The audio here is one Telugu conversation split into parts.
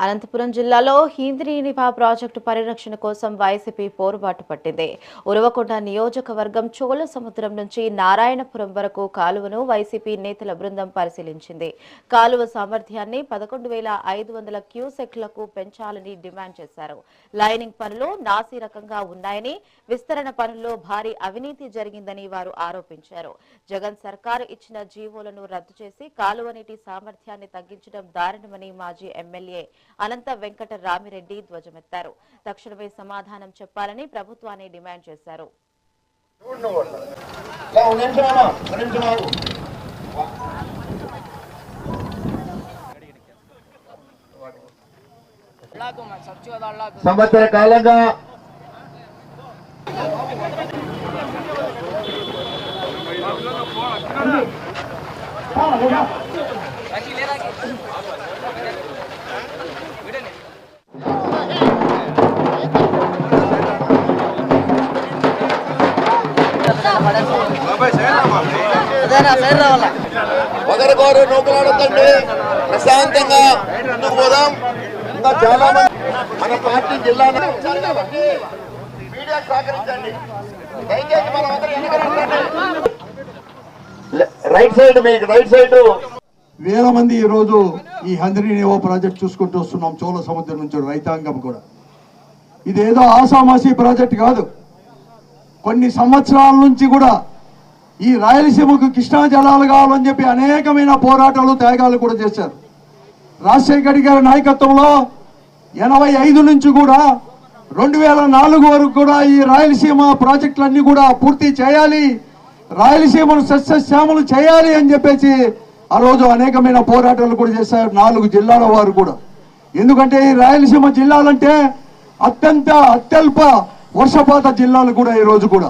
అనంతపురం జిల్లాలో హింద్రీనివా ప్రాజెక్టు పరిరక్షణ కోసం వైసీపీ పోరుబాటు పట్టింది. ఉరవకొండ నియోజకవర్గం చోళ సముద్రం నుంచి నారాయణపురం వరకు కాలువను వైసీపీ నేతల బృందం పరిశీలించింది. కాలువ సామర్థ్యాన్ని 11,500 క్యూసెక్లకు పెంచాలని డిమాండ్ చేశారు. లైనింగ్ పనులు నాసిరకంగా ఉన్నాయని, విస్తరణ పనుల్లో భారీ అవినీతి జరిగిందని వారు ఆరోపించారు. జగన్ సర్కారు ఇచ్చిన జీవోలను రద్దు చేసి కాలువ నీటి సామర్థ్యాన్ని తగ్గించడం దారుణమని మాజీ ఎమ్మెల్యే అనంత వెంకట రామిరెడ్డి ధ్వజమెత్తారు. తక్షణమే సమాధానం చెప్పాలని ప్రభుత్వాన్ని డిమాండ్ చేశారు. సంవత్సర కాలంగా ఒకరికొకరు నూకలాడుతుంటే ప్రశాంతంగా ముందుకు పోదాం. ఇంకా చాలా మంది మన పార్టీ జిల్లా మీడియా సహకరించండి. దయచేసి మనం రైట్ సైడ్ మీకు రైట్ సైడ్ వేల మంది ఈ రోజు ఈ హంద్రీనివా ప్రాజెక్ట్ చూసుకుంటూ వస్తున్నాం. చోళ సముద్రం నుంచి రైతాంగం కూడా ఇదేదో ఆసామాసీ ప్రాజెక్ట్ కాదు. కొన్ని సంవత్సరాల నుంచి కూడా ఈ రాయలసీమకు కృష్ణా జలాలు కావాలని చెప్పి అనేకమైన పోరాటాలు త్యాగాలు కూడా చేశారు. రాజశేఖర్ గారి నాయకత్వంలో 85 నుంచి కూడా 2004 వరకు కూడా ఈ రాయలసీమ ప్రాజెక్టులన్నీ కూడా పూర్తి చేయాలి, రాయలసీమను సస్యశ్యామలు చేయాలి అని చెప్పేసి ఆ రోజు అనేకమైన పోరాటాలు కూడా చేశారు 4 జిల్లాల వారు కూడా. ఎందుకంటే ఈ రాయలసీమ జిల్లాలంటే అత్యల్ప వర్షపాత జిల్లాలు కూడా ఈ రోజు కూడా.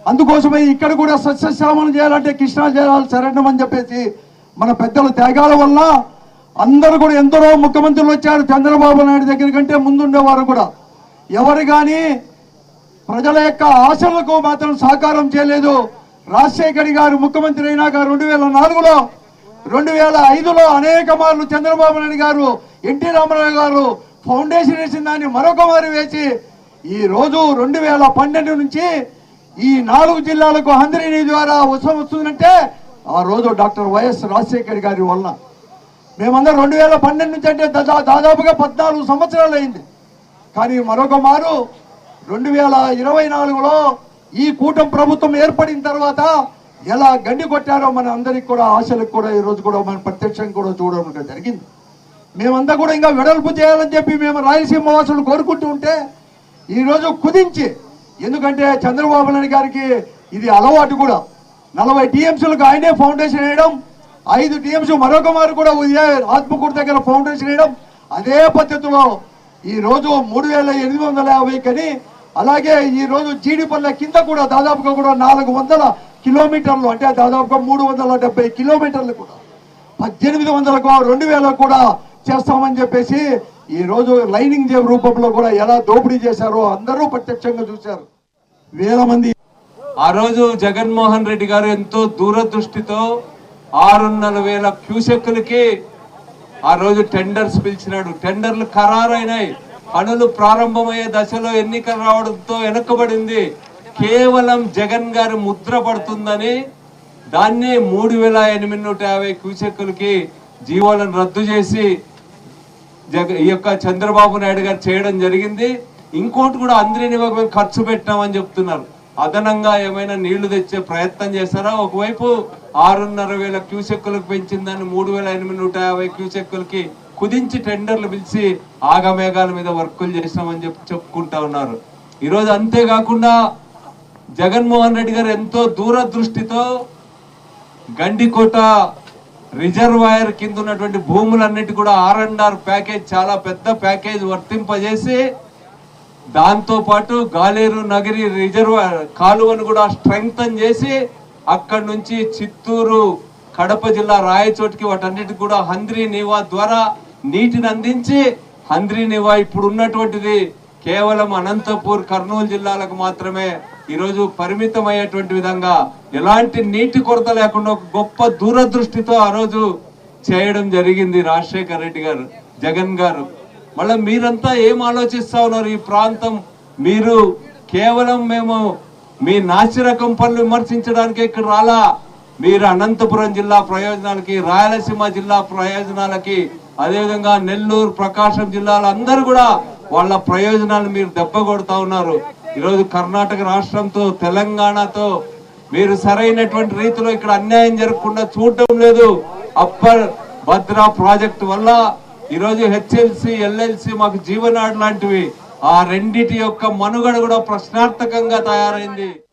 అందుకోసమే ఇక్కడ కూడా సస్యశ్యామలం చేయాలంటే కృష్ణా జలాలు సరైనమని చెప్పేసి మన పెద్దల త్యాగాల వల్ల అందరూ కూడా ఎందరో ముఖ్యమంత్రులు వచ్చారు. చంద్రబాబు నాయుడు దగ్గర కంటే ముందుండేవారు కూడా ఎవరు కానీ ప్రజల యొక్క ఆశలకు మాత్రం సహకారం చేయలేదు. రాజశేఖర్ గారు ముఖ్యమంత్రి అయినాక 2004లో 2005లో అనేక మార్లు చంద్రబాబు నాయుడు గారు, ఎన్టీ రామారావు గారు ఫౌండేషన్ వేసిన దాన్ని మరొక మారు వేసి ఈ రోజు 2012 నుంచి ఈ 4 జిల్లాలకు హంద్రీని ద్వారా వస్తుందంటే ఆ రోజు డాక్టర్ వైఎస్ రాజశేఖర్ గారి వలన. మేమందరం 2012 నుంచి అంటే దాదాపుగా 14 సంవత్సరాలు అయింది. కానీ మరొక మారు 2024లో ఈ కూటమి ప్రభుత్వం ఏర్పడిన తర్వాత ఎలా గండి కొట్టారో మన అందరికి కూడా ఆశలకు కూడా ఈ రోజు కూడా మనం ప్రత్యక్షంగా కూడా చూడడం జరిగింది. మేమంతా కూడా ఇంకా వెడల్పు చేయాలని చెప్పి మేము రాయలసీమ వాసులు కోరుకుంటూ ఉంటే ఈరోజు కుదించి, ఎందుకంటే చంద్రబాబు నాయుడు గారికి ఇది అలవాటు కూడా 40 టీఎంసీలకు ఆయనే ఫౌండేషన్ వేయడం, 5 టీఎంసీ మరొక మారు కూడా ఆత్మకూరు దగ్గర ఫౌండేషన్ వేయడం. అదే పద్ధతిలో ఈరోజు 3,850 కని, అలాగే ఈరోజు జీడిపల్లె కింద కూడా దాదాపుగా కూడా 400 కిలోమీటర్లు అంటే దాదాపుగా 370 కిలోమీటర్లు కూడా 1800కు 2000 కూడా చేస్తామని చెప్పేసి ఈ రోజు లైనింగ్ రూపంలో కూడా ఎలా దోపిడీ చేశారో అందరూ ప్రత్యక్షంగా చూశారు. వేల మంది ఆ రోజు జగన్మోహన్ రెడ్డి గారు ఎంతో దూరదృష్టితో 6,500 క్యూసెక్కులకి ఆ రోజు టెండర్స్ పిలిచినాడు. టెండర్లు ఖరారైనాయి. పనులు ప్రారంభమయ్యే దశలో ఎన్నికలు రావడంతో వెనక్కబడింది. కేవలం జగన్ గారి ముద్ర పడుతుందని దాన్ని 3,850 క్యూసెక్కులకి జీవోలను రద్దు చేసి ఈ యొక్క చంద్రబాబు నాయుడు గారు చేయడం జరిగింది. ఇంకోటి కూడా హంద్రీనివా మేము ఖర్చు పెట్టామని చెప్తున్నారు. అదనంగా ఏమైనా నీళ్లు తెచ్చే ప్రయత్నం చేస్తారా? ఒకవైపు 6,500 క్యూసెక్కులకు పెంచిన దాన్ని 3,850 క్యూసెక్కులకి కుదించి టెండర్లు పిలిచి ఆగమేఘాల మీద వర్కులు చేసినామని చెప్పుకుంటా ఉన్నారు. ఈరోజు అంతేకాకుండా జగన్మోహన్ రెడ్డి గారు ఎంతో దూరదృష్టితో గండికోట రిజర్వాయర్ కింద ఉన్నటువంటి భూములన్నిటి కూడా R&R ప్యాకేజ్, చాలా పెద్ద ప్యాకేజ్ వర్తింపజేసి దాంతో పాటు గాలేరు నగరి రిజర్వాయర్ కాలువను కూడా స్ట్రెంగ్తన్ చేసి అక్కడి నుంచి చిత్తూరు, కడప జిల్లా రాయచోటికి వాటన్నిటికి కూడా హంద్రీనివా ద్వారా నీటిని అందించి హంద్రీనివా ఇప్పుడు ఉన్నటువంటిది కేవలం అనంతపూర్, కర్నూలు జిల్లాలకు మాత్రమే ఈరోజు పరిమితమయ్యేటువంటి విధంగా ఎలాంటి నీటి కొరత లేకుండా ఒక గొప్ప దూరదృష్టితో ఆ రోజు చేయడం జరిగింది రాజశేఖర్ రెడ్డి గారు, జగన్ గారు. మళ్ళీ మీరంతా ఏం ఆలోచిస్తా ఉన్నారు? ఈ ప్రాంతం మీరు కేవలం మేము మీ నాసిరకం పనులు విమర్శించడానికి ఇక్కడ రాలా. మీరు అనంతపురం జిల్లా ప్రయోజనాలకి, రాయలసీమ జిల్లా ప్రయోజనాలకి, అదేవిధంగా నెల్లూరు ప్రకాశం జిల్లాలో అందరూ కూడా వాళ్ళ ప్రయోజనాలు మీరు దెబ్బ కొడతా ఉన్నారు. ఈరోజు కర్ణాటక రాష్ట్రంతో తెలంగాణతో మీరు సరైనటువంటి రీతిలో ఇక్కడ అన్యాయం జరగకుండా చూడటం లేదు. అప్పర్ భద్రా ప్రాజెక్టు వల్ల ఈరోజు హెచ్ఎల్సి ఎల్ఎల్సి మాకు జీవనాడు లాంటివి, ఆ రెండిటి యొక్క మనుగడ కూడా ప్రశ్నార్థకంగా తయారైంది.